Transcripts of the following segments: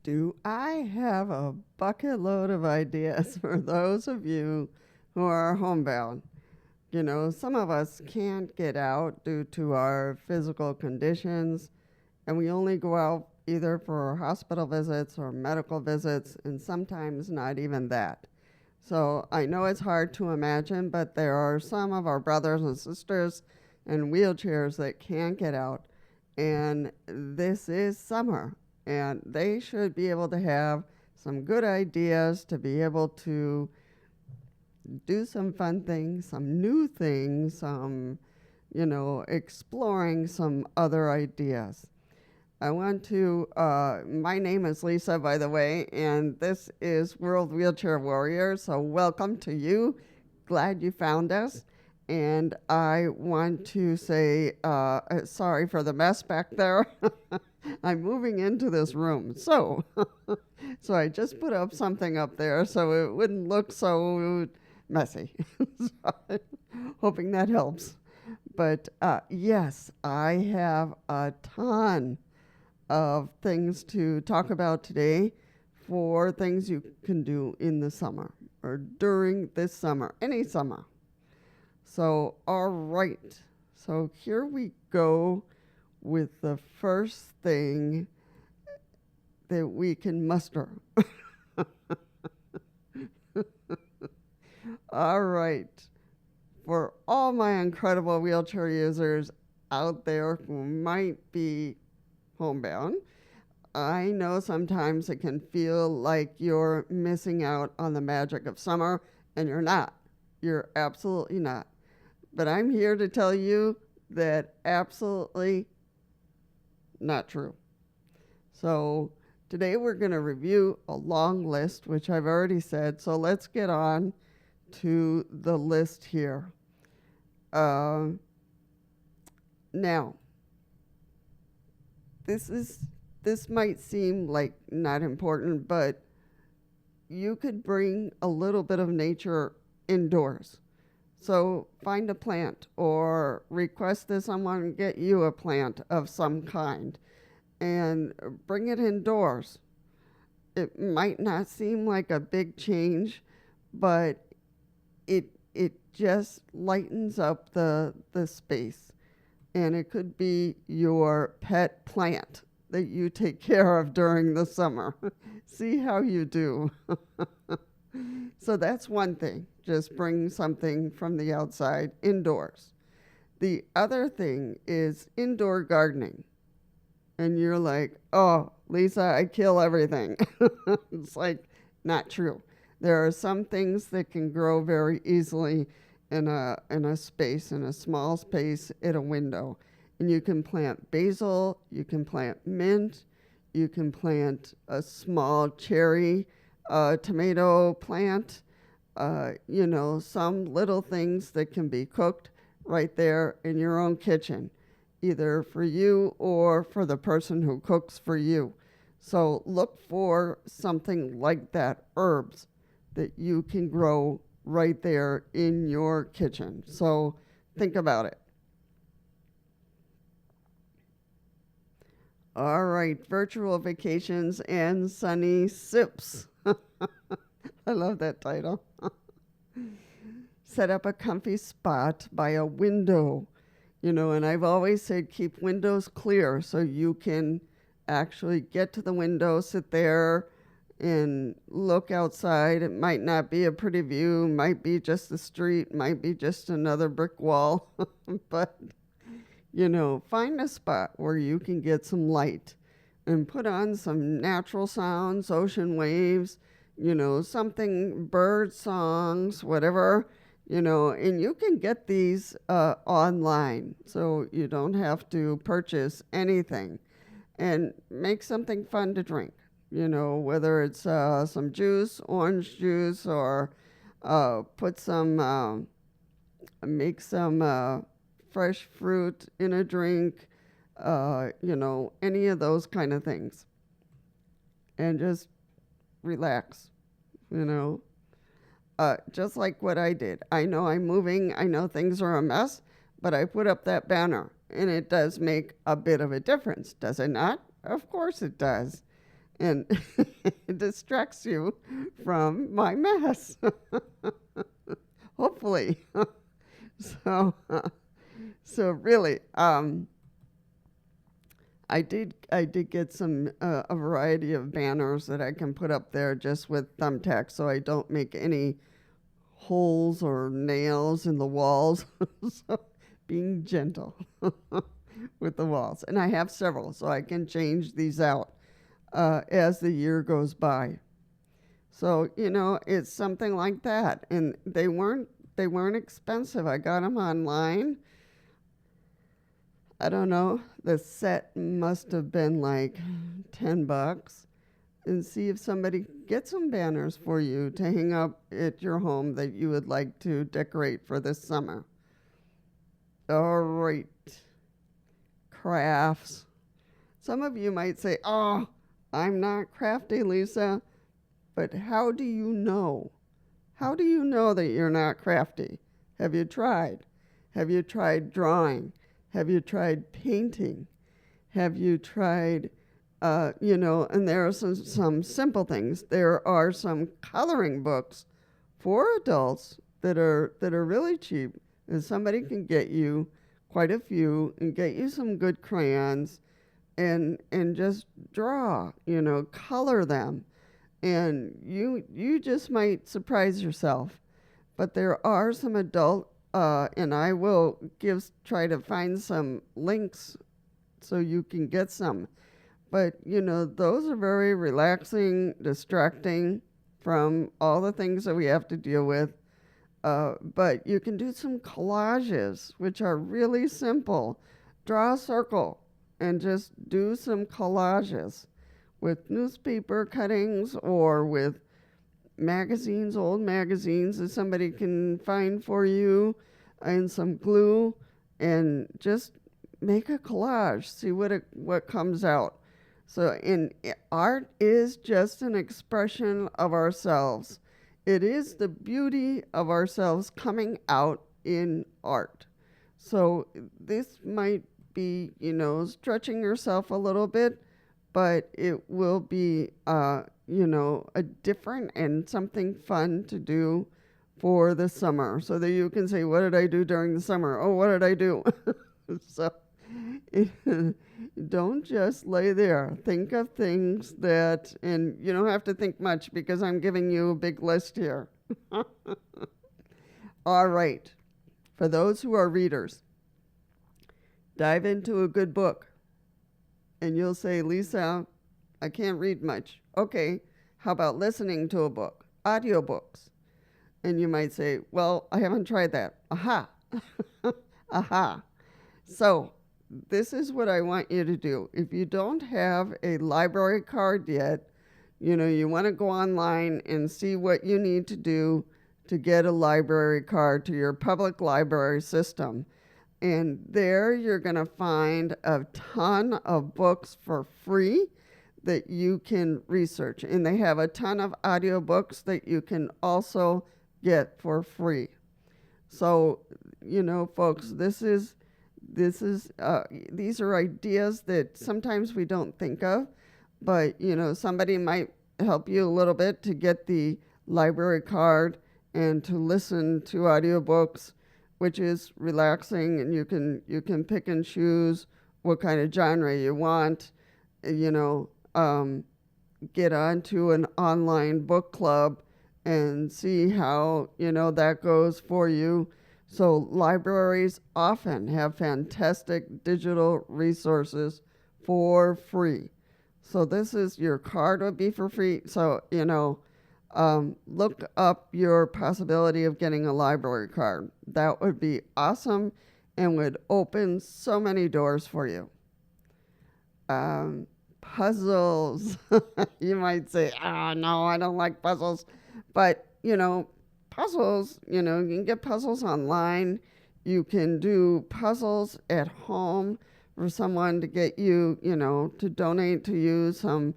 Do I have a bucket load of ideas for those of you who are homebound? You know, some of us can't get out due to our physical conditions, and we only go out either for hospital visits or medical visits, and sometimes not even that. So I know it's hard to imagine, but there are some of our brothers and sisters in wheelchairs that can't get out. And this is summer, and they should be able to have some good ideas to be able to do some fun things, some new things, exploring some other ideas. I want to, my name is Lisa, by the way, and this is World Wheelchair Warrior, so welcome to you. Glad you found us. And I want to say, sorry for the mess back there. I'm moving into this room. So I just put up something up there so it wouldn't look so messy. So, hoping that helps. But yes, I have a ton of things to talk about today for things you can do in the summer or during this summer, any summer. So, all right. So here we go with the first thing that we can muster. All right. For all my incredible wheelchair users out there who might be homebound, I know sometimes it can feel like you're missing out on the magic of summer, and you're not. You're absolutely not. But I'm here to tell you that absolutely not true. So today we're going to review a long list, which I've already said. So let's get on to the list here. Now, this might seem like not important, but you could bring a little bit of nature indoors. So find a plant or request that someone get you a plant of some kind and bring it indoors. It might not seem like a big change, but it just lightens up the space. And it could be your pet plant that you take care of during the summer. See how you do. So that's one thing. Just bring something from the outside indoors. The other thing is indoor gardening. And you're like, oh, Lisa, I kill everything. It's like, not true. There are some things that can grow very easily in a space, in a small space at a window. And you can plant basil, you can plant mint, you can plant a small cherry tomato plant, some little things that can be cooked right there in your own kitchen, either for you or for the person who cooks for you. So look for something like that, herbs that you can grow right there in your kitchen. So think about it. All right, virtual vacations and sunny sips. I love that title. Set up a comfy spot by a window, and I've always said keep windows clear so you can actually get to the window, sit there, and look outside. It might not be a pretty view, might be just the street, might be just another brick wall, but find a spot where you can get some light and put on some natural sounds, ocean waves, something, bird songs, whatever, and you can get these online, so you don't have to purchase anything, and make something fun to drink, whether it's some juice, orange juice, or make some fresh fruit in a drink, any of those kind of things. And just relax, just like what I did. I know I'm moving, I know things are a mess, but I put up that banner, and it does make a bit of a difference, does it not? Of course it does. and it distracts you from my mess. Hopefully. so, so really, I did get some a variety of banners that I can put up there just with thumbtacks, so I don't make any holes or nails in the walls. So being gentle with the walls, and I have several, so I can change these out as the year goes by. So it's something like that, and they weren't expensive. I got them online. I don't know. The set must have been like $10, and see if somebody gets some banners for you to hang up at your home that you would like to decorate for this summer. All right, crafts. Some of you might say, "Oh, I'm not crafty, Lisa." But how do you know? How do you know that you're not crafty? Have you tried? Have you tried drawing? Have you tried painting? Have you tried, and there are some simple things. There are some coloring books for adults that are really cheap, and somebody can get you quite a few and get you some good crayons and just draw, color them. And you just might surprise yourself. But there are some adult, and I will try to find some links so you can get some. But those are very relaxing, distracting from all the things that we have to deal with. But you can do some collages, which are really simple. Draw a circle and just do some collages with newspaper cuttings or with magazines, old magazines that somebody can find for you, and some glue, and just make a collage. See what comes out. So, art is just an expression of ourselves. It is the beauty of ourselves coming out in art. So this might be, stretching yourself a little bit, but it will be, a different and something fun to do for the summer, so that you can say, "What did I do during the summer? Oh, what did I do?" So don't just lay there. Think of things and you don't have to think much because I'm giving you a big list here. All right. For those who are readers, dive into a good book. And you'll say, "Lisa, I can't read much." Okay, how about listening to a book? Audiobooks. And you might say, "Well, I haven't tried that." Aha. Aha. So this is what I want you to do. If you don't have a library card yet, you want to go online and see what you need to do to get a library card to your public library system. And there you're going to find a ton of books for free that you can research. And they have a ton of audiobooks that you can also get for free. So, folks, these are ideas that sometimes we don't think of, but, somebody might help you a little bit to get the library card and to listen to audiobooks, which is relaxing, and you can pick and choose what kind of genre you want, get onto an online book club and see how, that goes for you. So libraries often have fantastic digital resources for free. So your card would be for free. So, look up your possibility of getting a library card. That would be awesome and would open so many doors for you. Puzzles. You might say, "Oh, no, I don't like puzzles." But, puzzles, you can get puzzles online. You can do puzzles at home for someone to get you, to donate to you some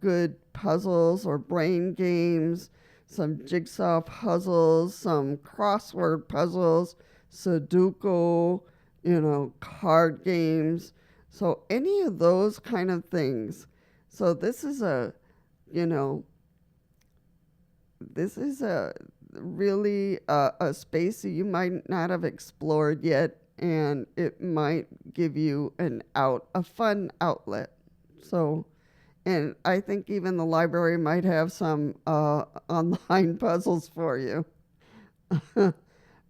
good puzzles or brain games, some jigsaw puzzles, some crossword puzzles, Sudoku, card games. So any of those kind of things So you know, this is a really a space that you might not have explored yet, and it might give you a fun outlet. So, and I think even the library might have some online puzzles for you.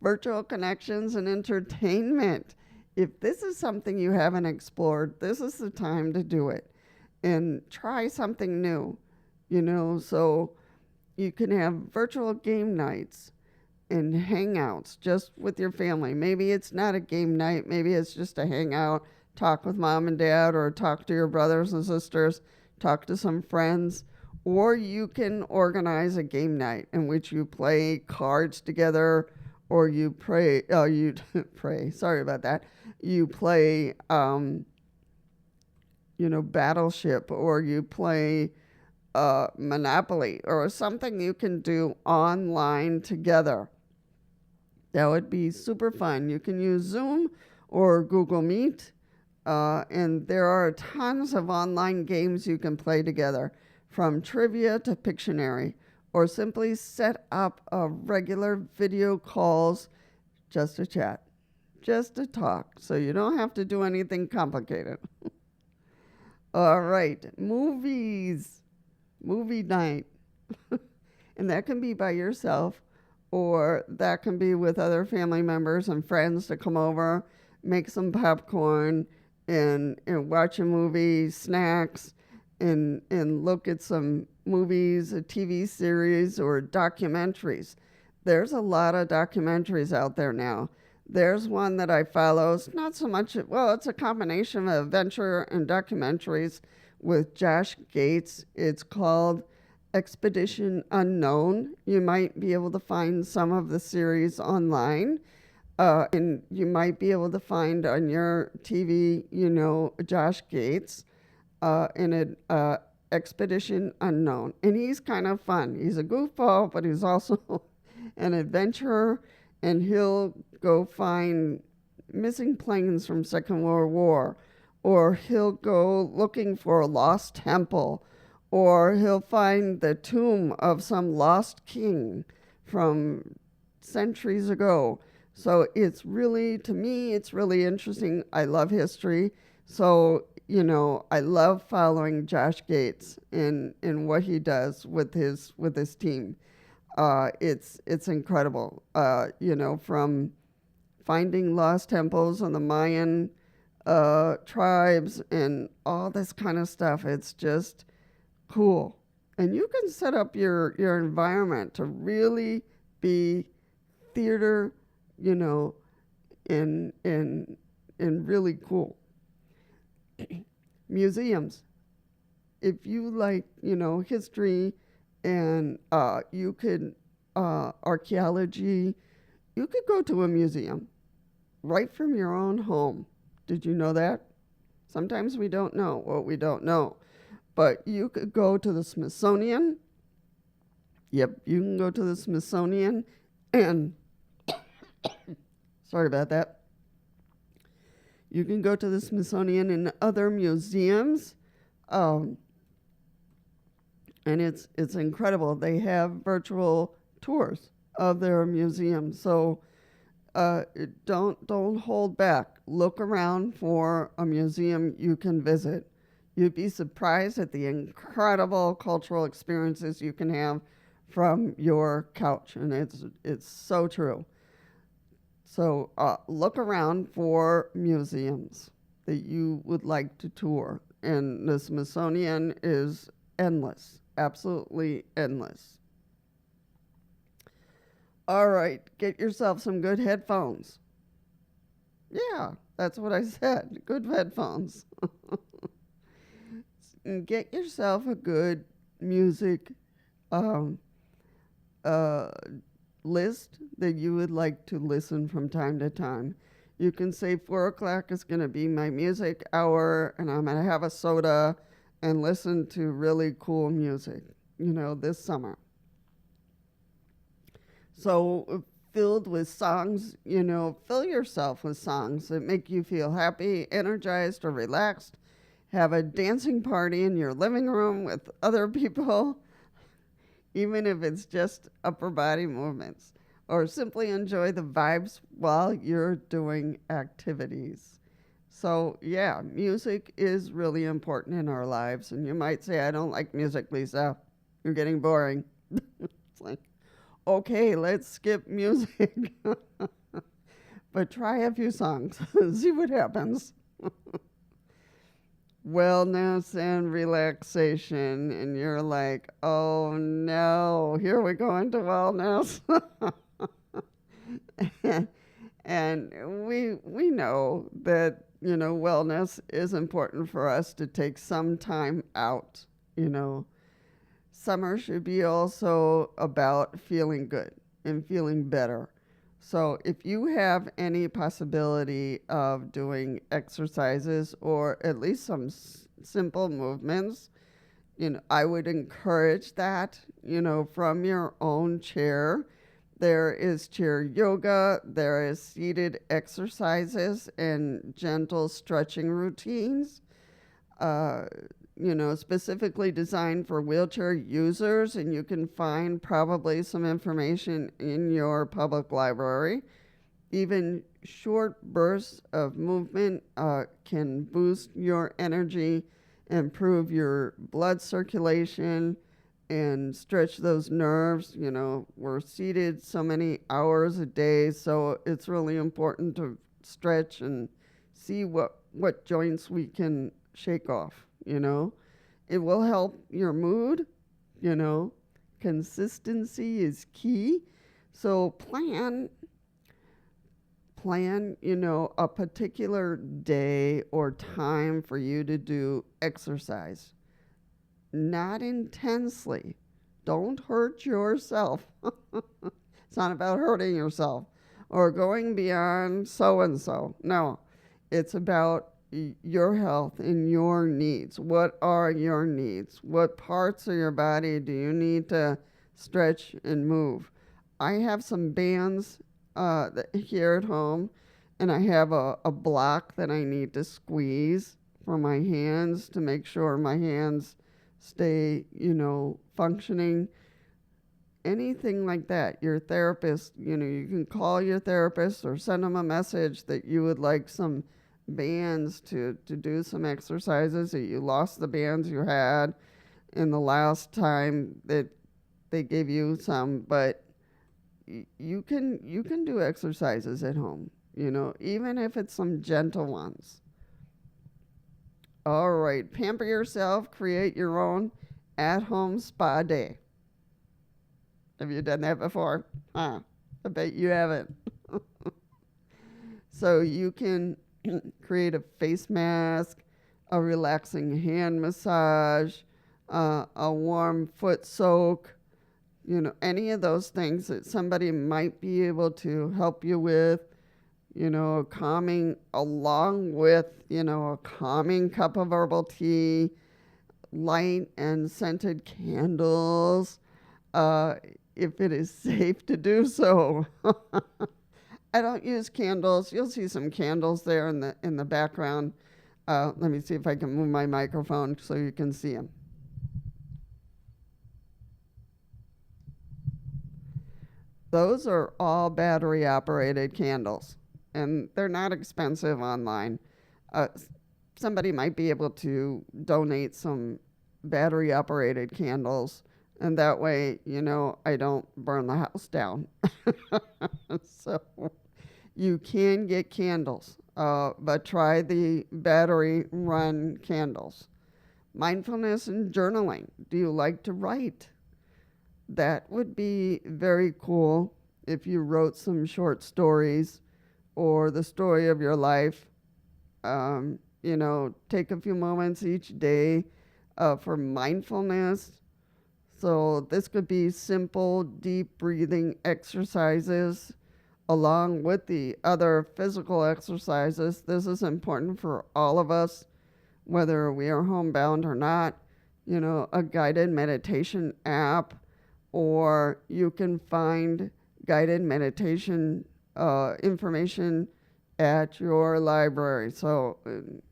Virtual connections and entertainment. If this is something you haven't explored, this is the time to do it and try something new. So you can have virtual game nights and hangouts just with your family. Maybe it's not a game night, maybe it's just a hangout, talk with mom and dad, or talk to your brothers and sisters, talk to some friends. Or you can organize a game night in which you play cards together, or you pray, you pray, sorry about that. You play, Battleship, or you play Monopoly, or something you can do online together. That would be super fun. You can use Zoom or Google Meet, and there are tons of online games you can play together, from trivia to Pictionary, or simply set up a regular video calls just to chat, just to talk, so you don't have to do anything complicated. All right, movie night. And that can be by yourself, or that can be with other family members and friends to come over, make some popcorn, and watch a movie, snacks, and look at some movies, a TV series, or documentaries. There's a lot of documentaries out there now. There's one that I follow. It's not so much, well, it's a combination of adventure and documentaries with Josh Gates. It's called Expedition Unknown. You might be able to find some of the series online, and you might be able to find on your TV, Josh Gates in an Expedition Unknown. And he's kind of fun. He's a goofball, but he's also an adventurer, and he'll go find missing planes from Second World War, or he'll go looking for a lost temple, or he'll find the tomb of some lost king from centuries ago. So to me, it's really interesting. I love history. So, I love following Josh Gates in what he does with his team. It's incredible. From finding lost temples on the Mayan tribes and all this kind of stuff. It's just cool. And you can set up your environment to really be theater, you know, and really cool. Museums. If you like, history and you could archaeology, you could go to a museum right from your own home. Did you know that? Sometimes we don't know what we don't know. But you could go to the Smithsonian. Yep, you can go to the Smithsonian and sorry about that. You can go to the Smithsonian and other museums. And it's incredible. They have virtual tours of their museums. So don't hold back. Look around for a museum you can visit. You'd be surprised at the incredible cultural experiences you can have from your couch, and it's so true. So look around for museums that you would like to tour, and the Smithsonian is endless, absolutely endless. All right, get yourself some good headphones. Yeah, that's what I said. Good headphones. And get yourself a good music um, uh, list that you would like to listen from time to time. You can say 4 o'clock is going to be my music hour, and I'm going to have a soda and listen to really cool music, this summer. So filled with songs, fill yourself with songs that make you feel happy, energized, or relaxed. have a dancing party in your living room with other people, even if it's just upper body movements, or simply enjoy the vibes while you're doing activities. So, yeah, music is really important in our lives. And you might say, I don't like music, Lisa. You're getting boring. It's like, okay, let's skip music. But try a few songs, see what happens. Wellness and relaxation. And you're like, oh no, here we go into wellness. And we know that, wellness is important for us to take some time out. you know Summer should be also about feeling good and feeling better. So if you have any possibility of doing exercises or at least some simple movements, I would encourage that, from your own chair. There is chair yoga, there is seated exercises and gentle stretching routines, uh, specifically designed for wheelchair users. And you can find probably some information in your public library. Even short bursts of movement can boost your energy, improve your blood circulation, and stretch those nerves. We're seated so many hours a day, so it's really important to stretch and see what joints we can shake off. It will help your mood. you know Consistency is key. So plan, a particular day or time for you to do exercise. Not intensely. Don't hurt yourself. It's not about hurting yourself or going beyond so and so. No, it's about your health and your needs. What are your needs? What parts of your body do you need to stretch and move? I have some bands here at home, and I have a block that I need to squeeze for my hands to make sure my hands stay, functioning. Anything like that. Your therapist, you can call your therapist or send them a message that you would like some bands to do some exercises, that you lost the bands you had in the last time that they gave you some. But you can do exercises at home, even if it's some gentle ones. All right, pamper yourself, create your own at-home spa day. Have you done that before? I bet you haven't. So you can create a face mask, a relaxing hand massage, a warm foot soak, any of those things that somebody might be able to help you with, calming, along with, a calming cup of herbal tea, light and scented candles, if it is safe to do so. I don't use candles. You'll see some candles there in the background. Let me see if I can move my microphone so you can see them. Those are all battery operated candles, and they're not expensive online. Somebody might be able to donate some battery operated candles, and that way, I don't burn the house down. So you can get candles, but try the battery run candles. Mindfulness and journaling. Do you like to write? That would be very cool if you wrote some short stories or the story of your life. Take a few moments each day for mindfulness. So this could be simple, deep breathing exercises along with the other physical exercises. This is important for all of us, whether we are homebound or not. A guided meditation app, or you can find guided meditation information at your library. So,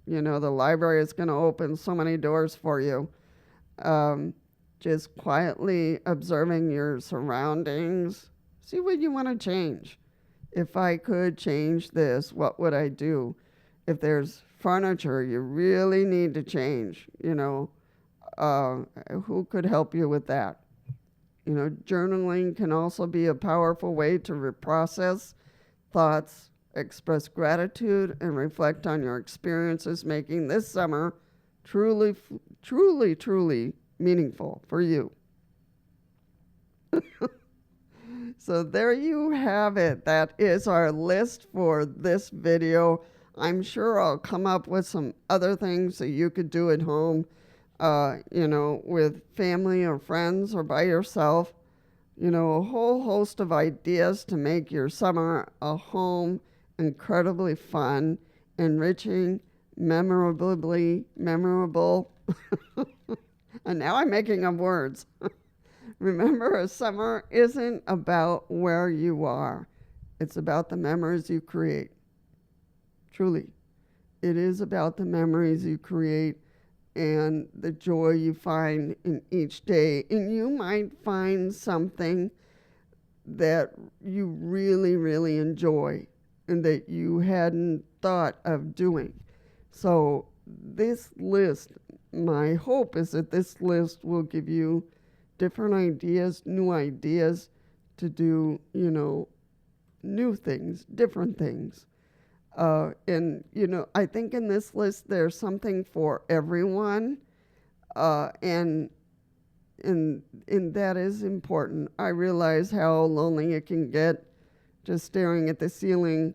the library is going to open so many doors for you. Um, just quietly observing your surroundings. See what you want to change. If I could change this, what would I do? If there's furniture you really need to change, uh, who could help you with that? Journaling can also be a powerful way to reprocess thoughts, express gratitude, and reflect on your experiences, making this summer truly, truly, truly meaningful for you. So there you have it. That is our list for this video. I'm sure I'll come up with some other things that you could do at home, with family or friends or by yourself. A whole host of ideas to make your summer a home incredibly fun, enriching, memorably memorable. And now I'm making up words. Remember, a summer isn't about where you are. It's about the memories you create. Truly. It is about the memories you create and the joy you find in each day. And you might find something that you really, really enjoy and that you hadn't thought of doing. So this list, my hope is that this list will give you different ideas, new ideas to do, new things, different things. I think in this list there's something for everyone, and that is important. I realize how lonely it can get just staring at the ceiling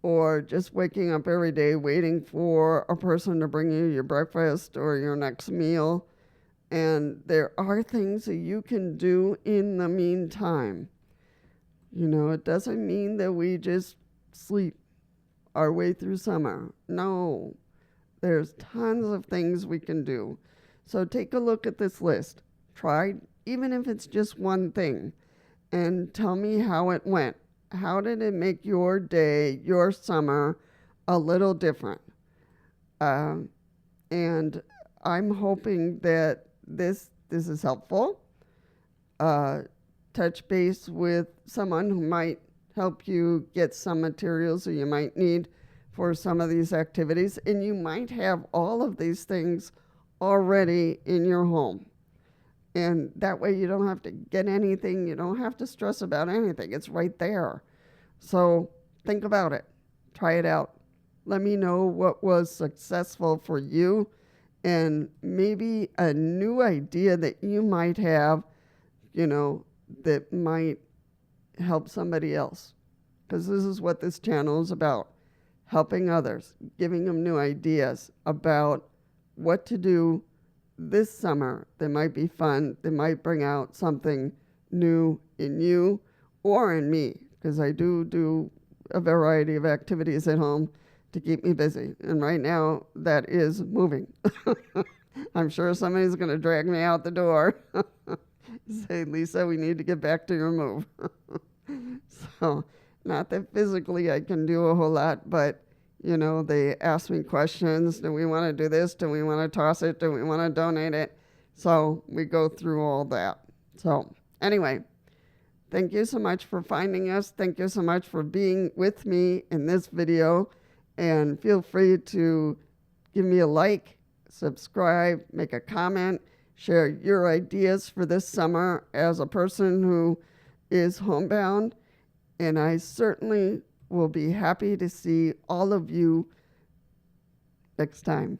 or just waking up every day waiting for a person to bring you your breakfast or your next meal. And there are things that you can do in the meantime. It doesn't mean that we just sleep our way through summer. No, there's tons of things we can do. So take a look at this list. Try, even if it's just one thing, and tell me how it went. How did it make your day, your summer, a little different? And I'm hoping that this is helpful. Touch base with someone who might help you get some materials that you might need for some of these activities. And you might have all of these things already in your home. And that way you don't have to get anything. You don't have to stress about anything. It's right there. So think about it. Try it out. Let me know what was successful for you and maybe a new idea that you might have, that might help somebody else. Because this is what this channel is about. Helping others, giving them new ideas about what to do this summer that might be fun, that might bring out something new in you or in me, because I do a variety of activities at home to keep me busy. And right now, that is moving. I'm sure somebody's going to drag me out the door. Say, Lisa, we need to get back to your move. So, not that physically I can do a whole lot, but, they ask me questions. Do we want to do this? Do we want to toss it? Do we want to donate it? So we go through all that. So anyway, thank you so much for finding us. Thank you so much for being with me in this video. And feel free to give me a like, subscribe, make a comment, share your ideas for this summer as a person who is homebound. And I certainly will be happy to see all of you next time.